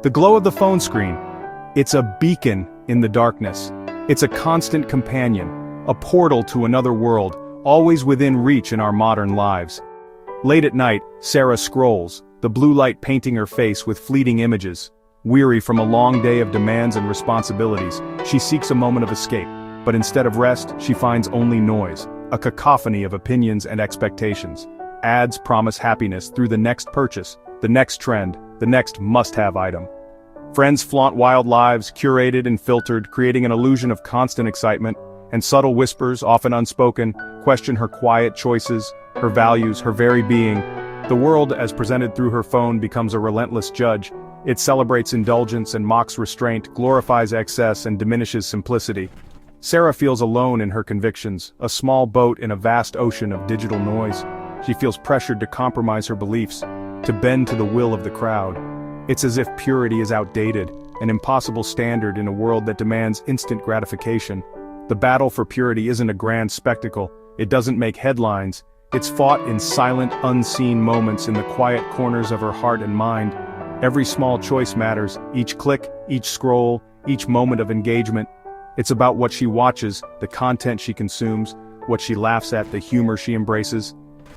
The glow of the phone screen. It's a beacon in the darkness. It's a constant companion, a portal to another world, always within reach in our modern lives. Late at night, Sarah scrolls, the blue light painting her face with fleeting images. Weary from a long day of demands and responsibilities, she seeks a moment of escape, but instead of rest, she finds only noise, a cacophony of opinions and expectations. Ads promise happiness through the next purchase, the next trend, the next must-have item. Friends flaunt wild lives, curated and filtered, creating an illusion of constant excitement, and subtle whispers, often unspoken, question her quiet choices, her values, her very being. The world, as presented through her phone, becomes a relentless judge. It celebrates indulgence and mocks restraint, glorifies excess and diminishes simplicity. Sarah feels alone in her convictions, a small boat in a vast ocean of digital noise. She feels pressured to compromise her beliefs, to bend to the will of the crowd. It's as if purity is outdated, an impossible standard in a world that demands instant gratification. The battle for purity isn't a grand spectacle, it doesn't make headlines, it's fought in silent, unseen moments in the quiet corners of her heart and mind. Every small choice matters, each click, each scroll, each moment of engagement. It's about what she watches, the content she consumes, what she laughs at, the humor she embraces,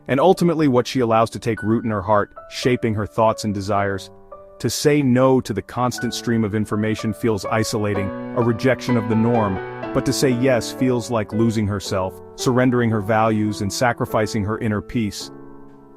and ultimately what she allows to take root in her heart, shaping her thoughts and desires. To say no to the constant stream of information feels isolating, a rejection of the norm, but to say yes feels like losing herself, surrendering her values and sacrificing her inner peace.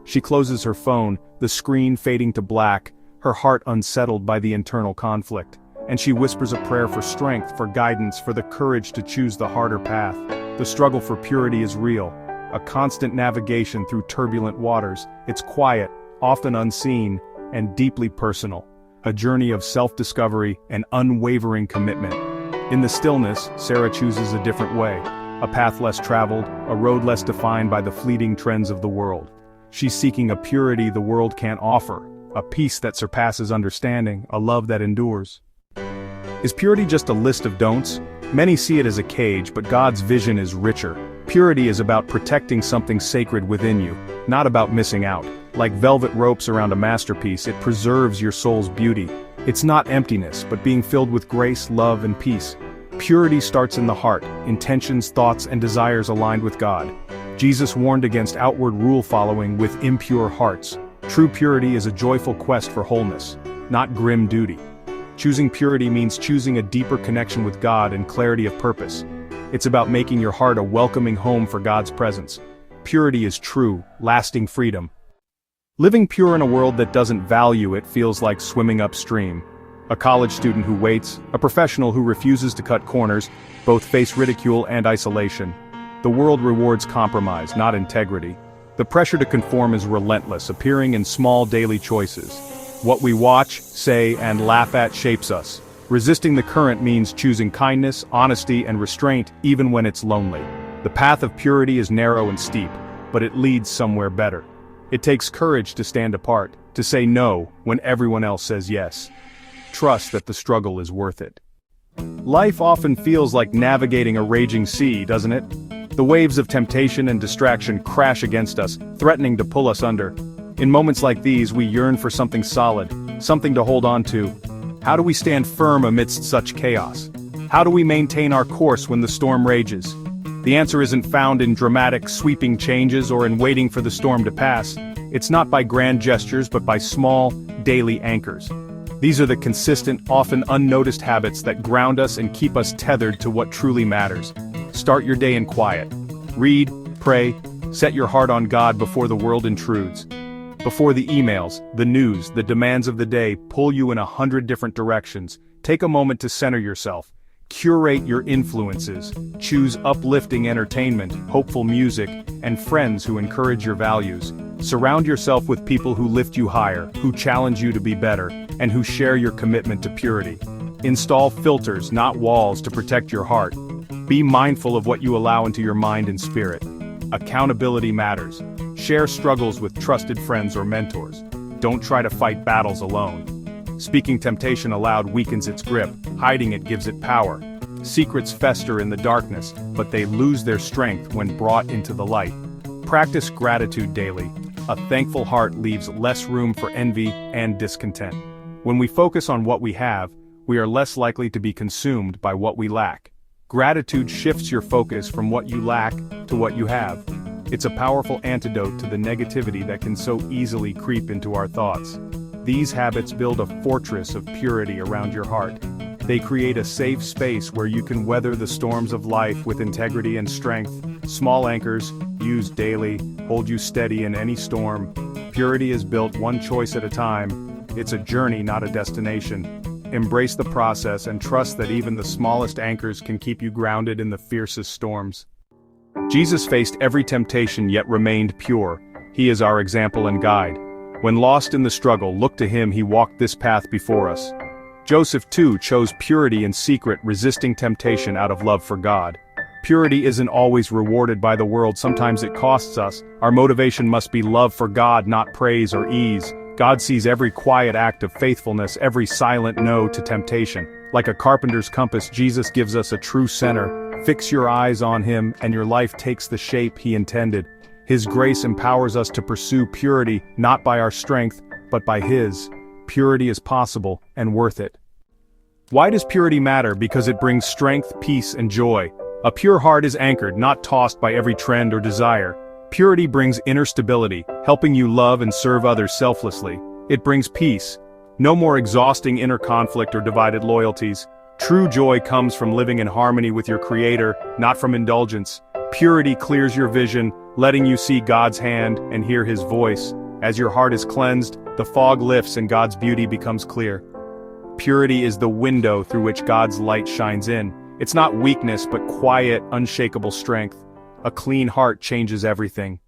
She closes her phone, the screen fading to black, her heart unsettled by the internal conflict, and she whispers a prayer for strength, for guidance, for the courage to choose the harder path. The struggle for purity is real, a constant navigation through turbulent waters. It's quiet, often unseen, and deeply personal, a journey of self-discovery and unwavering commitment. In the stillness, Sarah chooses a different way, a path less traveled, a road less defined by the fleeting trends of the world. She's seeking a purity the world can't offer, a peace that surpasses understanding, a love that endures. Is purity just a list of don'ts? Many see it as a cage, but God's vision is richer. Purity is about protecting something sacred within you, not about missing out. Like velvet ropes around a masterpiece, it preserves your soul's beauty. It's not emptiness, but being filled with grace, love, and peace. Purity starts in the heart, intentions, thoughts, and desires aligned with God. Jesus warned against outward rule-following with impure hearts. True purity is a joyful quest for wholeness, not grim duty. Choosing purity means choosing a deeper connection with God and clarity of purpose. It's about making your heart a welcoming home for God's presence. Purity is true, lasting freedom. Living pure in a world that doesn't value it feels like swimming upstream. A college student who waits, a professional who refuses to cut corners, both face ridicule and isolation. The world rewards compromise, not integrity. The pressure to conform is relentless, appearing in small daily choices. What we watch, say, and laugh at shapes us. Resisting the current means choosing kindness, honesty, and restraint even when it's lonely. The path of purity is narrow and steep, but it leads somewhere better. It takes courage to stand apart, to say no when everyone else says yes. Trust that the struggle is worth it. Life often feels like navigating a raging sea, doesn't it? The waves of temptation and distraction crash against us, threatening to pull us under. In moments like these, we yearn for something solid, something to hold on to. How do we stand firm amidst such chaos? How do we maintain our course when the storm rages? The answer isn't found in dramatic, sweeping changes or in waiting for the storm to pass. It's not by grand gestures but by small, daily anchors. These are the consistent, often unnoticed habits that ground us and keep us tethered to what truly matters. Start your day in quiet. Read, pray, set your heart on God before the world intrudes. Before the emails, the news, the demands of the day pull you in 100 different directions, take a moment to center yourself. Curate your influences, choose uplifting entertainment, hopeful music, and friends who encourage your values. Surround yourself with people who lift you higher, who challenge you to be better, and who share your commitment to purity. Install filters, not walls, to protect your heart. Be mindful of what you allow into your mind and spirit. Accountability matters. Share struggles with trusted friends or mentors. Don't try to fight battles alone. Speaking temptation aloud weakens its grip, hiding it gives it power. Secrets fester in the darkness, but they lose their strength when brought into the light. Practice gratitude daily. A thankful heart leaves less room for envy and discontent. When we focus on what we have, we are less likely to be consumed by what we lack. Gratitude shifts your focus from what you lack to what you have. It's a powerful antidote to the negativity that can so easily creep into our thoughts. These habits build a fortress of purity around your heart. They create a safe space where you can weather the storms of life with integrity and strength. Small anchors, used daily, hold you steady in any storm. Purity is built one choice at a time. It's a journey, not a destination. Embrace the process and trust that even the smallest anchors can keep you grounded in the fiercest storms. Jesus faced every temptation yet remained pure. He is our example and guide. When lost in the struggle, look to him. He walked this path before us. Joseph too chose purity in secret, resisting temptation out of love for God. Purity isn't always rewarded by the world, sometimes it costs us. Our motivation must be love for God, not praise or ease. God sees every quiet act of faithfulness, every silent no to temptation. Like a carpenter's compass, Jesus gives us a true center. Fix your eyes on him, and your life takes the shape he intended. His grace empowers us to pursue purity, not by our strength, but by his. Purity is possible, and worth it. Why does purity matter? Because it brings strength, peace, and joy. A pure heart is anchored, not tossed by every trend or desire. Purity brings inner stability, helping you love and serve others selflessly. It brings peace. No more exhausting inner conflict or divided loyalties. True joy comes from living in harmony with your Creator, not from indulgence. Purity clears your vision, letting you see God's hand and hear his voice. As your heart is cleansed, the fog lifts and God's beauty becomes clear. Purity is the window through which God's light shines in. It's not weakness, but quiet, unshakable strength. A clean heart changes everything.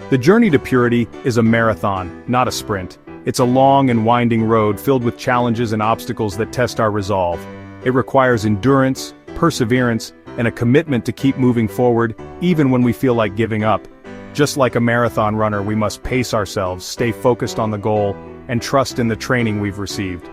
The journey to purity is a marathon, not a sprint. It's a long and winding road filled with challenges and obstacles that test our resolve. It requires endurance, perseverance, and a commitment to keep moving forward, even when we feel like giving up. Just like a marathon runner, we must pace ourselves, stay focused on the goal, and trust in the training we've received.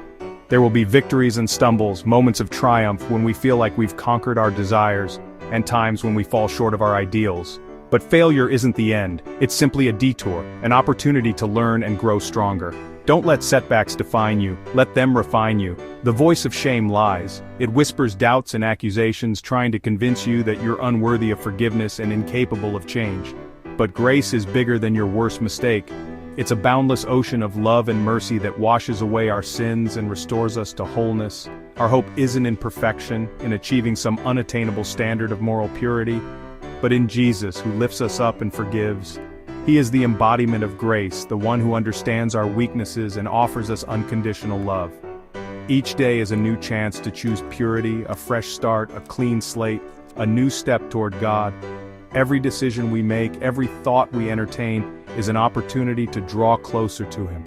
There will be victories and stumbles, moments of triumph when we feel like we've conquered our desires, and times when we fall short of our ideals. But failure isn't the end, it's simply a detour, an opportunity to learn and grow stronger. Don't let setbacks define you, let them refine you. The voice of shame lies. It whispers doubts and accusations, trying to convince you that you're unworthy of forgiveness and incapable of change. But grace is bigger than your worst mistake. It's a boundless ocean of love and mercy that washes away our sins and restores us to wholeness. Our hope isn't in perfection, in achieving some unattainable standard of moral purity, but in Jesus, who lifts us up and forgives. He is the embodiment of grace, the one who understands our weaknesses and offers us unconditional love. Each day is a new chance to choose purity, a fresh start, a clean slate, a new step toward God. Every decision we make, every thought we entertain, is an opportunity to draw closer to him.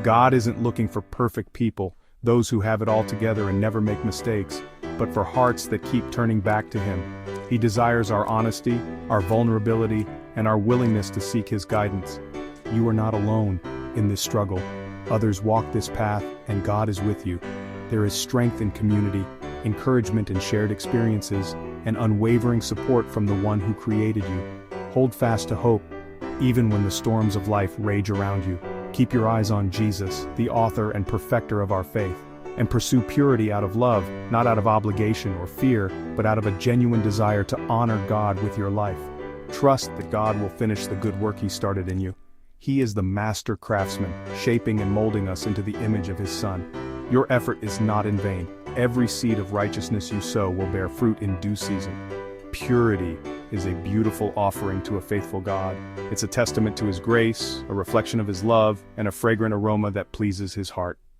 God isn't looking for perfect people, those who have it all together and never make mistakes, but for hearts that keep turning back to him. He desires our honesty, our vulnerability, and our willingness to seek his guidance. You are not alone in this struggle. Others walk this path, and God is with you. There is strength in community, encouragement in shared experiences, and unwavering support from the one who created you. Hold fast to hope, even when the storms of life rage around you. Keep your eyes on Jesus, the author and perfecter of our faith, and pursue purity out of love, not out of obligation or fear, but out of a genuine desire to honor God with your life. Trust that God will finish the good work he started in you. He is the master craftsman, shaping and molding us into the image of his Son. Your effort is not in vain. Every seed of righteousness you sow will bear fruit in due season. Purity is a beautiful offering to a faithful God. It's a testament to his grace, a reflection of his love, and a fragrant aroma that pleases his heart.